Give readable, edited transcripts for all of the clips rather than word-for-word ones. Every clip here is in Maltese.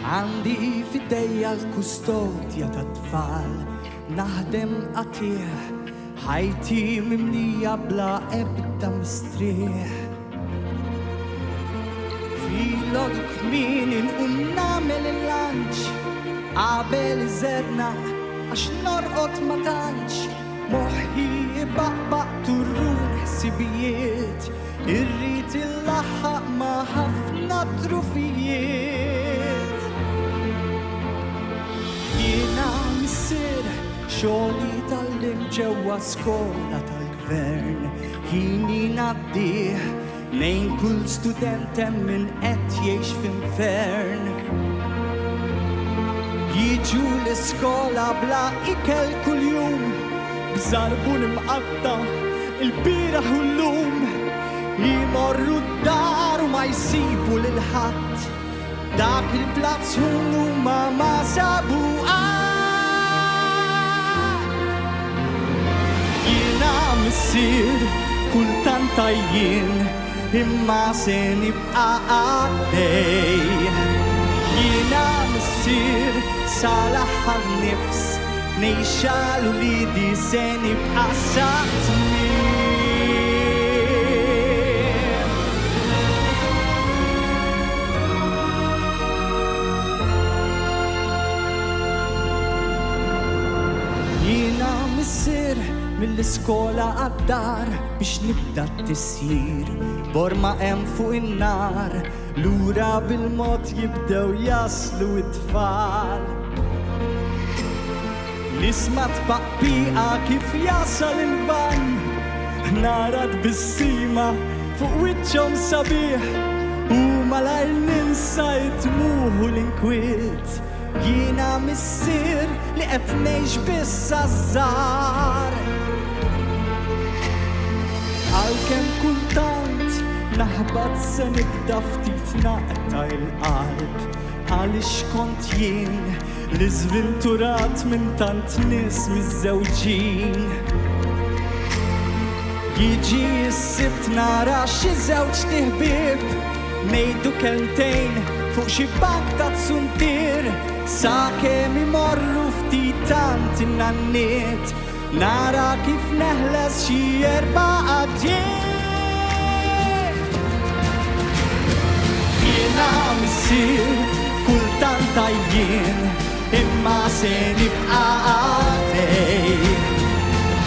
Għandi fidejja l-kustodja ta' tfal, naħdem qatih, ħajti mimlija bla ebda mistrieħ. Filgħodu kmieni nqum nagħmel il-lanċ, qabel iżerna għax norqod ma tantx, moħħi ibaqbaq turrun ħsibijiet, irrid illaħħaq ma' ħafna trufijiet. Jiena missier xogħli tal-lim ġewwa skola tal-gvern, ħini ngħaddih lejn kull student hemm min qed jgħix f'infern. Jiġu l-iskola bla ikel kuljum, b'żarbun imqatta il-bieraħ u llum, jimorru d-dar u ma jsibu lil ħadd, dak il-plazz huma ma sabu Jiena missier kultant għajjien, imma se nibqa' għaddej. Jiena missier sal-aħħar nifs, ngħixha l-uliedi se nibqa' saqtmien. Jiena missier mill-iskola għad-dar biex nibda t-tisjir, borma hemm fuq in-nar, lura bil-mod jibdew jaslu it-tfal. Nisma' tpaqqpiqa kif jasal il-van, nara tbissima fuq wiċċhom sabiħ, u malajr ninsa jitmuħu l-inkwiet. Jiena missier li qed ngħix biss għaż-żgħar. Għalkemm kultant naħbad se nibda ftit naqta' il-qalb, għaliex kont jien li żvinturat minn tant nies miż-żewġin. Jiġi s-sibt nara xi żewġ tieħbieb, ngħidu kelmtejn fuq xi bank ta' tsuntier, sakemm imorru ftit tant innanniet, nara kif neħles xi erba' għadjien. Jiena missier kultant għajjien, imma se nibqa' għaddej.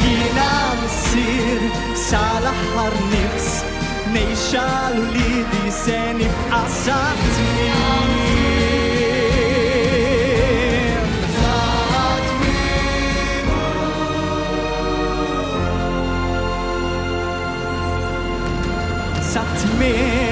Jiena missier sal-aħħar nifs, ngħixha l-uliedi se nibqa' saqtmien. Saqtmien.